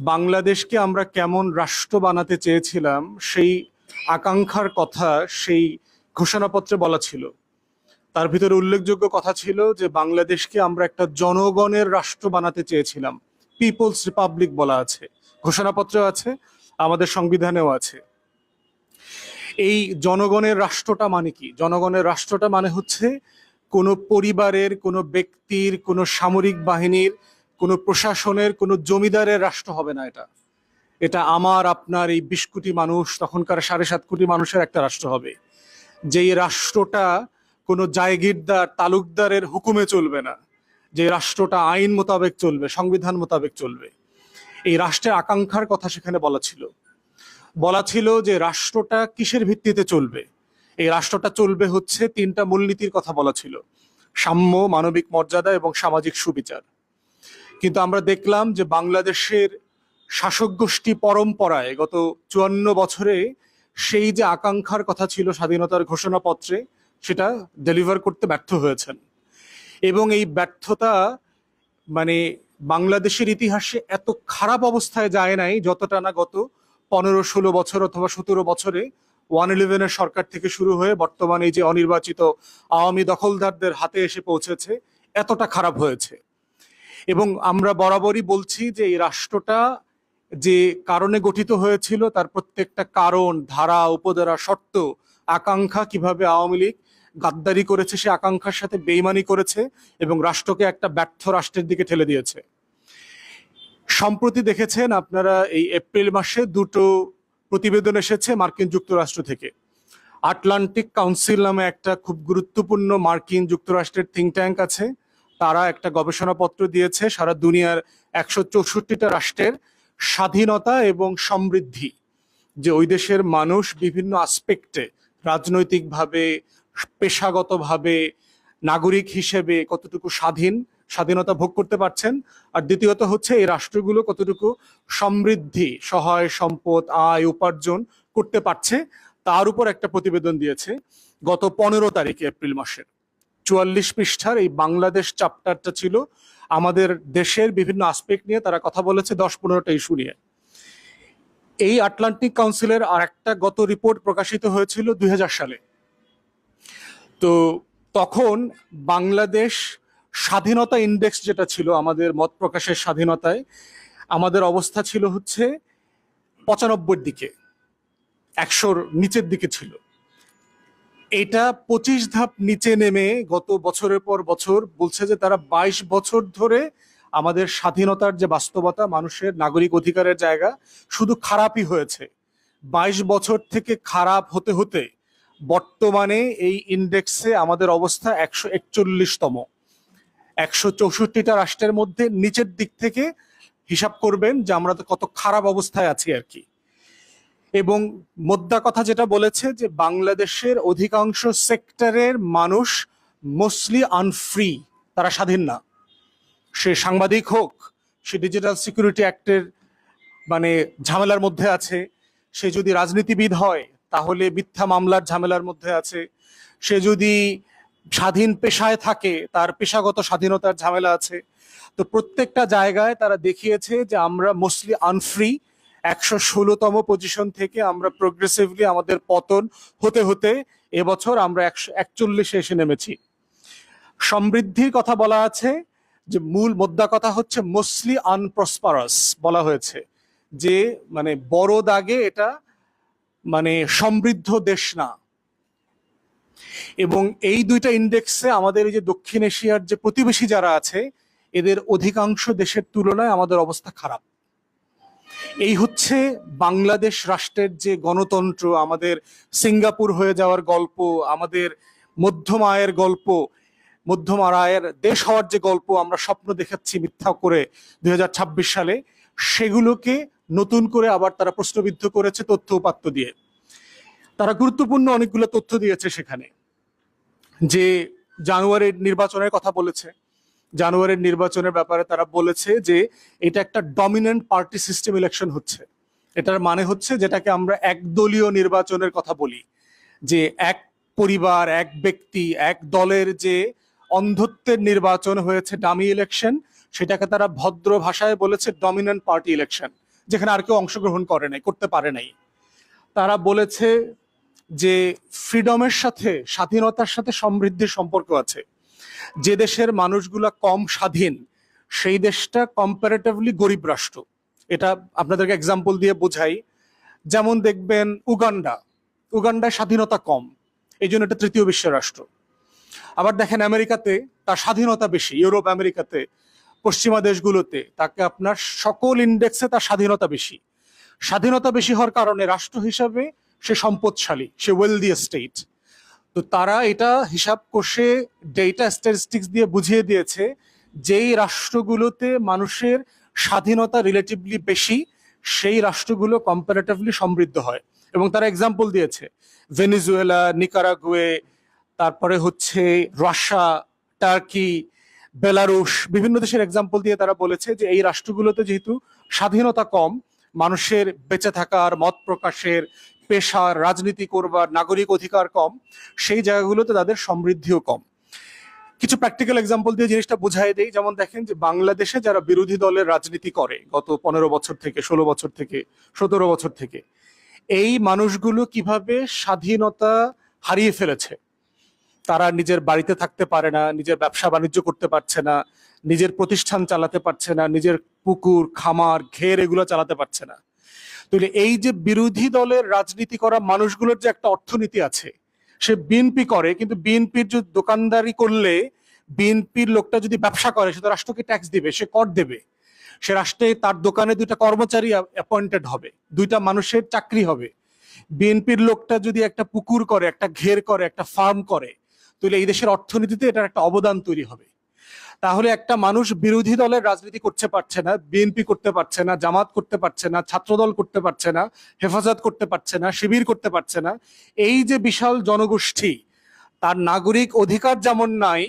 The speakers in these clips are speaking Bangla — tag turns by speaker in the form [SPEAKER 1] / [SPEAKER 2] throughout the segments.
[SPEAKER 1] বাংলাদেশকে আমরা কেমন রাষ্ট্র বানাতে চেয়েছিলাম সেই আকাঙ্ক্ষার কথা সেই ঘোষণাপত্রে বলা ছিল। তার ভিতরে উল্লেখযোগ্য কথা ছিল যে বাংলাদেশকে আমরা একটা জনগণের রাষ্ট্র বানাতে চেয়েছিলাম। পিপলস রিপাবলিক বলা আছে, ঘোষণাপত্রেও আছে, আমাদের সংবিধানেও আছে। এই জনগণের রাষ্ট্রটা মানে কি? জনগণের রাষ্ট্রটা মানে হচ্ছে কোনো পরিবারের, কোনো ব্যক্তির, কোনো সামরিক বাহিনীর, কোনো প্রশাসনের, কোনো জমিদারের রাষ্ট্র হবে না। এটা এটা আমার আপনার এই 20 কোটি মানুষ, তখনকার 7.5 কোটি মানুষের একটা রাষ্ট্র হবে। যেই রাষ্ট্রটা কোনো জায়গিরদার তালুকদারের হুকুমে চলবে না, যে রাষ্ট্রটা আইন মোতাবেক চলবে, সংবিধান মোতাবেক চলবে। এই রাষ্ট্রের আকাঙ্ক্ষার কথা সেখানে বলা ছিল যে রাষ্ট্রটা কিসের ভিত্তিতে চলবে। এই রাষ্ট্রটা চলবে হচ্ছে 3টা মূলনীতির কথা বলা ছিল: সাম্য, মানবিক মর্যাদা এবং সামাজিক সুবিচার। কিন্তু আমরা দেখলাম যে বাংলাদেশের শাসক গোষ্ঠী পরম্পরায় গত 54 বছরে সেই যে আকাঙ্ক্ষার কথা ছিল স্বাধীনতার ঘোষণাপত্রে, সেটা ডেলিভার করতে ব্যর্থ হয়েছেন। এবং এই ব্যর্থতা মানে বাংলাদেশের ইতিহাসে এত খারাপ অবস্থায় যায় নাই যতটা না গত 15-16 বছর অথবা 17 বছরে 111-এর সরকার থেকে শুরু হয়ে বর্তমানে এই যে অনির্বাচিত আওয়ামী দখলদারদের হাতে এসে পৌঁছেছে, এতটা খারাপ হয়েছে। এবং আমরা বরাবরই বলছি যে এই রাষ্ট্রটা যে কারণে গঠিত হয়েছিল তার প্রত্যেকটা কারণ, ধারা, উপধারা, শর্ত, আকাঙ্ক্ষা, কিভাবে আওয়ামী লীগ গাদ্দারি করেছে, সে আকাঙ্ক্ষার সাথে বেইমানি করেছে এবং রাষ্ট্রকে একটা ব্যর্থ রাষ্ট্রের দিকে ঠেলে দিয়েছে। সম্প্রতি দেখেছেন আপনারা, এই এপ্রিল মাসে 2টো প্রতিবেদন এসেছে মার্কিন যুক্তরাষ্ট্র থেকে। আটলান্টিক কাউন্সিল নামে একটা খুব গুরুত্বপূর্ণ মার্কিন যুক্তরাষ্ট্রের থিঙ্ক ট্যাঙ্ক আছে। তারা একটা গবেষণাপত্র দিয়েছে সারা দুনিয়ার 164টা রাষ্ট্রের স্বাধীনতা এবং সমৃদ্ধি, যে ওই দেশের মানুষ বিভিন্ন আসপেক্টে, রাজনৈতিকভাবে, পেশাগতভাবে, নাগরিক হিসেবে কতটুকু স্বাধীনতা ভোগ করতে পারছেন, আর দ্বিতীয়ত হচ্ছে এই রাষ্ট্রগুলো কতটুকু সমৃদ্ধি, সহায় সম্পদ, আয়, উপার্জন করতে পারছে, তার উপর একটা প্রতিবেদন দিয়েছে গত 15 তারিখে এপ্রিল মাসের। 44 পৃষ্ঠার এই বাংলাদেশ চ্যাপ্টারটা ছিল আমাদের দেশের বিভিন্ন আসপেক্ট নিয়ে তারা কথা বলেছে, 10-15টা ইস্যু নিয়ে। এই আটলান্টিক কাউন্সিলের আর একটা গত রিপোর্ট প্রকাশিত হয়েছিল 2000 সালে। তো তখন বাংলাদেশ স্বাধীনতা ইন্ডেক্স যেটা ছিল, আমাদের মত প্রকাশের স্বাধীনতায় আমাদের অবস্থা ছিল হচ্ছে 95-র দিকে, 100-র নিচের দিকে ছিল। এটা 25 ধাপ নিচে নেমে গত বছরের পর বছর বলছে যে তারা 22 বছর ধরে আমাদের স্বাধীনতার যে বাস্তবতা, মানুষের নাগরিক অধিকারের জায়গা শুধু খারাপই হয়েছে। 22 বছর থেকে খারাপ হতে হতে বর্তমানে এই ইন্ডেক্সে আমাদের অবস্থা 141তম। 164টা রাষ্ট্রের মধ্যে নিচের দিক থেকে হিসাব করবেন যে আমরা তো কত খারাপ অবস্থায় আছি আর কি। এবং মোদ্দা কথা যেটা বলেছে যে বাংলাদেশের অধিকাংশ সেক্টরের মানুষ মোস্টলি আনফ্রি, তারা স্বাধীন না। সে সাংবাদিক হোক, সে ডিজিটাল সিকিউরিটি অ্যাক্টের ঝামেলার মধ্যে আছে, সে যদি রাজনীতিবিদ হয় তাহলে মিথ্যা মামলার ঝামেলার মধ্যে আছে, সে যদি স্বাধীন পেশায় থাকে তার পেশাগত স্বাধীনতার ঝামেলা আছে। তো প্রত্যেকটা জায়গায় তারা দেখিয়েছে যে আমরা মোস্টলি আনফ্রি। 116তম পজিশন থেকে আমরা প্রোগ্রেসিভলি আমাদের পতন হতে হতে এবছর আমরা 141-এ এসে নেমেছি। সমৃদ্ধির কথা বলা আছে, যে মূল মোদ্দা কথা হচ্ছে মোস্টলি আনপ্রসপারাস বলা হয়েছে, যে বড় দাগে এটা সমৃদ্ধ দেশ না। এবং এই দুইটা ইন্ডেক্সে আমাদের এই যে দক্ষিণ এশিয়ার যে প্রতিবেশী যারা আছে, এদের অধিকাংশ দেশের তুলনায় আমাদের অবস্থা খারাপ। এই হচ্ছে বাংলাদেশ রাষ্ট্রের যে গণতন্ত্র, আমাদের সিঙ্গাপুর হয়ে যাওয়ার গল্প, আমাদের মধ্যম আয়ের গল্প, মধ্যম আয়ের দেশ হওয়ার যে গল্প আমরা স্বপ্ন দেখাচ্ছি মিথ্যা করে 2026 সালে, সেগুলোকে নতুন করে আবার তারা প্রশ্নবিদ্ধ করেছে তথ্য উপাত্ত দিয়ে। তারা গুরুত্বপূর্ণ অনেকগুলো তথ্য দিয়েছে সেখানে, যে জানুয়ারির নির্বাচনের কথা বলেছে। জানুয়ারির নির্বাচনের ব্যাপারে তারা বলেছে যে এটা একটা ডমিনেন্ট পার্টি সিস্টেম ইলেকশন হচ্ছে। এটার মানে হচ্ছে যেটাকে আমরা একদলীয় নির্বাচনের কথা বলি, যে এক পরিবার, এক ব্যক্তি, এক দলের যে অন্ধত্বের নির্বাচন হয়েছে, ডামি ইলেকশন, সেটাকে তারা ভদ্র ভাষায় বলেছে ডমিনেন্ট পার্টি ইলেকশন। যেখানে আর কেউ অংশগ্রহণ করে নাই, করতে পারে নাই। তারা বলেছে যে ফ্রিডমের সাথে, স্বাধীনতার সাথে সমৃদ্ধির সম্পর্ক আছে। যে দেশের মানুষগুলা কম স্বাধীন সেই দেশটা কম্পারেটিভলি গরিব রাষ্ট্র। এটা আপনাদেরকে এক্সাম্পল দিয়ে বোঝাই। যেমন দেখবেন উগান্ডায় স্বাধীনতা কম, এই জন্য এটা তৃতীয় বিশ্বের রাষ্ট্র। আবার দেখেন আমেরিকাতে তার স্বাধীনতা বেশি, ইউরোপ আমেরিকাতে পশ্চিমা দেশগুলোতে তাকে আপনার সকল ইন্ডেক্সে তার স্বাধীনতা বেশি। স্বাধীনতা বেশি হওয়ার কারণে রাষ্ট্র হিসাবে সে সম্পদশালী, সে ওয়েলদি স্টেট। তো তারা এটা হিসাব কষে ডেটা স্ট্যাটিস্টিক্স দিয়ে বুঝিয়ে দিয়েছে যেই রাষ্ট্রগুলোতে মানুষের স্বাধীনতা রিলেটিভলি বেশি সেই রাষ্ট্রগুলো কম্পারেটিভলি সমৃদ্ধ হয়। এবং তারা এক্সাম্পল দিয়েছে ভেনিজুয়েলা, নিকারাগুয়ে, তারপরে হচ্ছে রাশিয়া, টার্কি, বেলারুশ, বিভিন্ন দেশের এক্সাম্পল দিয়ে তারা বলেছে যে এই রাষ্ট্রগুলোতে যেহেতু স্বাধীনতা কম, মানুষের বেঁচে থাকার, মত প্রকাশের, পেশার, রাজনীতি করবার, নাগরিক অধিকার কম, সেই জায়গাগুলোতে তাদের সমৃদ্ধিও কম। কিছু প্র্যাকটিক্যাল এক্সাম্পল দিয়ে জিনিসটা বুঝাই দেই। যেমন দেখেন যে বাংলাদেশে যারা বিরোধী দলের রাজনীতি করে গত 15 বছর থেকে, 16 বছর থেকে, 17 বছর থেকে, এই মানুষগুলো কিভাবে স্বাধীনতা হারিয়ে ফেলেছে। তারা নিজের বাড়িতে থাকতে পারে না, নিজের ব্যবসা বাণিজ্য করতে পারছে না, নিজের প্রতিষ্ঠান চালাতে পারছে না, নিজের পুকুর, খামার, ঘের এগুলো চালাতে পারছে না। তাহলে এই যে বিরোধী দলের রাজনীতি করা মানুষগুলোর যে একটা অর্থনীতি আছে, সে বিএনপি করে, কিন্তু বিএনপির যে দোকানদারি করলে, বিএনপির লোকটা যদি ব্যবসা করে সে তো রাষ্ট্রকে ট্যাক্স দিবে, সে কর দেবে, সে রাষ্ট্রে তার দোকানে 2টা কর্মচারী অ্যাপয়েন্টেড হবে, 2টা মানুষের চাকরি হবে। বিএনপির লোকটা যদি একটা পুকুর করে, একটা ঘের করে, একটা ফার্ম করে, তাহলে এই দেশের অর্থনীতিতে এটার একটা অবদান তৈরি হবে। তাহলে একটা মানুষ বিরোধী দলের রাজনীতি করতে পারছে না, বিএনপি করতে পারছে না, জামাত করতে পারছে না, ছাত্রদল করতে পারছে না, হেফাজত করতে পারছে না, শিবির করতে পারছে না, এই যে বিশাল জনগোষ্ঠী, তার নাগরিক অধিকার যেমন নাই,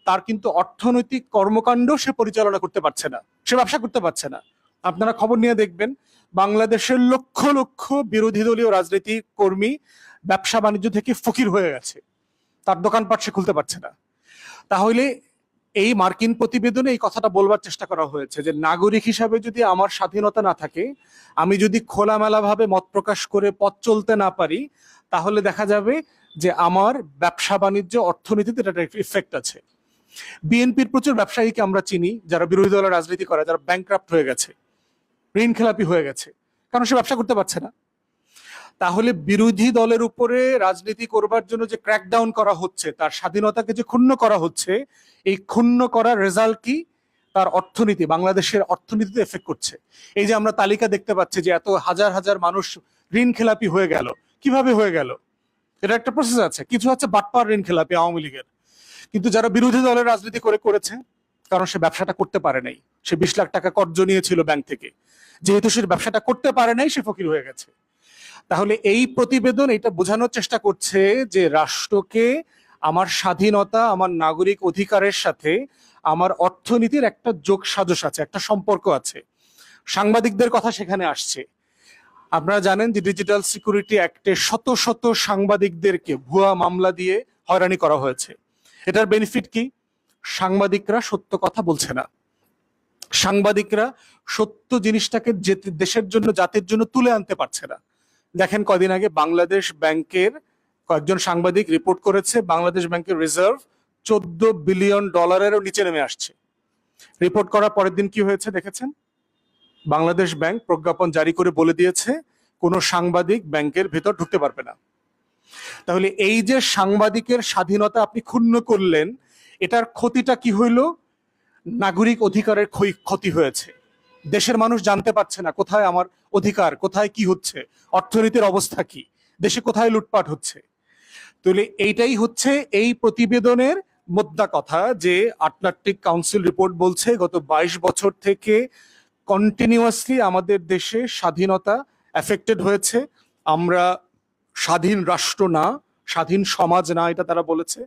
[SPEAKER 1] তার কিন্তু অর্থনৈতিক কর্মকাণ্ড সে পরিচালনা করতে পারছে না, সে ব্যবসা করতে পারছে না। আপনারা খবর নিয়ে দেখবেন বাংলাদেশের লক্ষ লক্ষ বিরোধী দলীয় রাজনীতি কর্মী ব্যবসা বাণিজ্য থেকে ফকির হয়ে গেছে, তার দোকানপাট সে খুলতে পারছে না। তাহলে এই মার্কিন প্রতিবেদনে এই কথাটা বলবার চেষ্টা করা হয়েছে যে নাগরিক হিসাবে যদি আমার স্বাধীনতা না থাকে, আমি যদি খোলামেলা ভাবে মত প্রকাশ করে পথ চলতে না পারি, তাহলে দেখা যাবে যে আমার ব্যবসা বাণিজ্য, অর্থনীতিতে এটা একটা ইফেক্ট আছে। বিএনপির প্রচুর ব্যবসায়ীকে আমরা চিনি যারা বিরোধী দলের রাজনীতি করে, যারা ব্যাংকরাপ্ট হয়ে গেছে, ঋণ খেলাপি হয়ে গেছে, কারণ সে ব্যবসা করতে পারছে না। তাহলে বিরোধী দলের উপরে রাজনীতি করবার জন্য যে ক্র্যাকডাউন করা হচ্ছে, তার স্বাধীনতাকে যে ক্ষুণ্ণ করা হচ্ছে, এই ক্ষুণ্ণ করার রেজাল্ট কি? তার অর্থনীতি, বাংলাদেশের অর্থনীতিতে এফেক্ট করছে। এই যে আমরা তালিকা দেখতে পাচ্ছি যে এত হাজার হাজার মানুষ ঋণ খেলাপি হয়ে গেল, কিভাবে হয়ে গেল? এটা একটা প্রসেস আছে। কিছু আছে বাটপার ঋণ খেলাপি আওয়ামী লীগের, কিন্তু যারা বিরোধী দলের রাজনীতি করেছে, কারণ সে ব্যবসাটা করতে পারে নাই, সে 20 লাখ টাকা কর্জ নিয়েছিল ব্যাংক থেকে, যেহেতু সে ব্যবসাটা করতে পারে নাই, সে ফকির হয়ে গেছে। তাহলে এই প্রতিবেদন এটা বোঝানোর চেষ্টা করছে যে রাষ্ট্রকে আমার স্বাধীনতা, আমার নাগরিক অধিকারের সাথে আমার অর্থনীতির একটা যোগ সাজশ আছে, একটা সম্পর্ক আছে। সাংবাদিকদের কথা সেখানে আসছে। আপনারা জানেন যে ডিজিটাল সিকিউরিটি অ্যাক্টে শত শত সাংবাদিকদেরকে ভুয়া মামলা দিয়ে হয়রানি করা হয়েছে। এটার বেনিফিট কি? সাংবাদিকরা সত্য কথা বলছে না, সাংবাদিকরা সত্য জিনিসটাকে দেশের জন্য, জাতির জন্য তুলে আনতে পারছে না। দেখেন কদিন আগে বাংলাদেশ ব্যাংকের কয়েকজন সাংবাদিক রিপোর্ট করেছে বাংলাদেশ ব্যাংকের রিজার্ভ $14 বিলিয়ন নিচে নেমে আসছে। রিপোর্ট করার পরের দিন কি হয়েছে দেখেছেন? বাংলাদেশ ব্যাংক প্রজ্ঞাপন জারি করে বলে দিয়েছে কোনো সাংবাদিক ব্যাংকের ভেতর ঢুকতে পারবে না। তাহলে এই যে সাংবাদিকের স্বাধীনতা আপনি ক্ষুণ্ণ করলেন, এটার ক্ষতিটা কি হইল? নাগরিক অধিকারের ক্ষতি হয়েছে। দেশের মানুষ জানতে পারছে না কোথায় আমার অধিকার, কোথায় কি হচ্ছে, অর্থনীতির অবস্থা কি, দেশে কোথায় লুটপাট হচ্ছে। তাহলে এইটাই হচ্ছে এই প্রতিবেদনের মোদ্দা কথা, যে আটলান্টিক কাউন্সিল রিপোর্ট বলছে গত 22 বছর থেকে কন্টিনিউয়াসলি আমাদের দেশে স্বাধীনতা এফেক্টেড হয়েছে। আমরা স্বাধীন রাষ্ট্র না, স্বাধীন সমাজ না, এটা তারা বলেছে।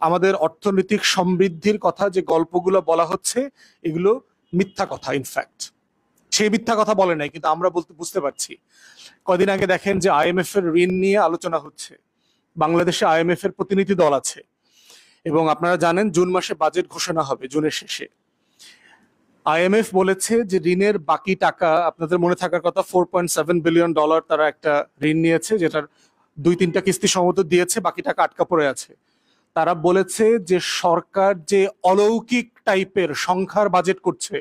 [SPEAKER 1] আমাদের অর্থনৈতিক সমৃদ্ধির কথা যে গল্পগুলো বলা হচ্ছে, এগুলো মিথ্যা কথা। ইনফ্যাক্ট সেই মিথ্যা কথা বলে নাই, কিন্তু আমরা বুঝতে পারছি। কদিন আগে দেখেন যে আইএমএফ এর ঋণ নিয়ে আলোচনা হচ্ছে। বাংলাদেশে আইএমএফ এর প্রতিনিধি দল আছে এবং আপনারা জানেন জুন মাসে বাজেট ঘোষণা হবে, জুনের শেষে। আইএমএফ বলেছে যে ঋণের বাকি টাকা, আপনাদের মনে থাকার কথা, $4.7 বিলিয়ন তারা একটা ঋণ নিয়েছে, যেটার 2-3টা কিস্তি সম্ভবত দিয়েছে, বাকি টাকা আটকা পড়ে আছে। তারা বলেছে যে সরকার যে অলৌকিক টাইপের সংখ্যার বাজেট করছে,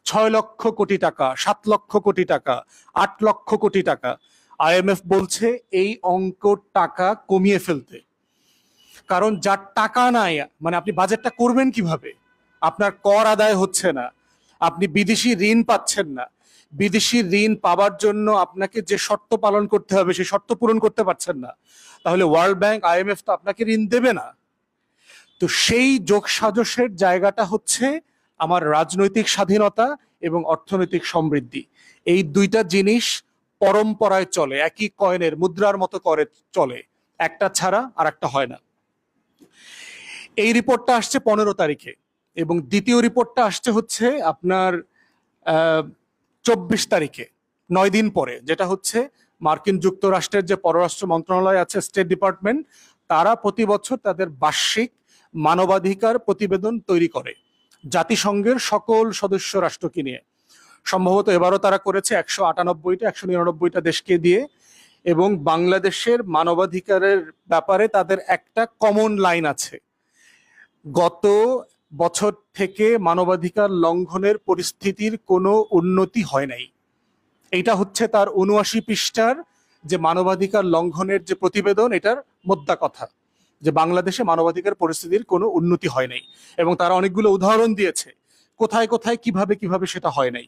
[SPEAKER 1] 6 লক্ষ কোটি টাকা, 7 লক্ষ কোটি টাকা, 8 লক্ষ কোটি টাকা, আইএমএফ বলছে এই অঙ্ক টাকা কমিয়ে ফেলতে। কারণ যার টাকা নাই, মানে আপনি বাজেটটা করবেন কিভাবে? আপনার কর আদায় হচ্ছে না, আপনি বিদেশি ঋণ পাচ্ছেন না, বিদেশি ঋণ পাওয়ার জন্য আপনাকে যে শর্ত পালন করতে হবে সেই শর্ত পূরণ করতে পারছেন না, তাহলে ওয়ার্ল্ড ব্যাংক, আইএমএফ তো আপনাকে ঋণ দেবে না। তো সেই যোগসাজশের জায়গাটা হচ্ছে আমার রাজনৈতিক স্বাধীনতা এবং অর্থনৈতিক সমৃদ্ধি। এই দুইটা জিনিস পরম্পরায় চলে, একই কয়েনের মুদ্রার মতো করে চলে, একটা ছাড়া আর একটা হয় না। এই রিপোর্টটা আসছে 15 তারিখে, এবং দ্বিতীয় রিপোর্টটা আসছে হচ্ছে আপনার 24 তারিখে, 9 দিন পরে, যেটা হচ্ছে মার্কিন যুক্তরাষ্ট্রের যে পররাষ্ট্র মন্ত্রণালয় আছে, স্টেট ডিপার্টমেন্ট, তারা প্রতি বছর তাদের বার্ষিক মানবাধিকার প্রতিবেদন তৈরি করে জাতিসংঘের সকল সদস্য রাষ্ট্রকে নিয়ে। সম্ভবত এবারও তারা করেছে 198টা 199টা দেশকে দিয়ে, এবং বাংলাদেশের মানবাধিকারের ব্যাপারে তাদের একটা কমন লাইন আছে। গত বছর থেকে মানবাধিকার লঙ্ঘনের পরিস্থিতির কোনো উন্নতি হয় নাই। এইটা হচ্ছে তার 79 পৃষ্ঠার যে মানবাধিকার লঙ্ঘনের যে প্রতিবেদন, এটার মোদ্দা কথা, যে বাংলাদেশে মানবাধিকার পরিস্থিতির কোনো উন্নতি হয় নাই, এবং তারা অনেকগুলো উদাহরণ দিয়েছে কোথায় কোথায় কিভাবে কিভাবে সেটা হয় নাই।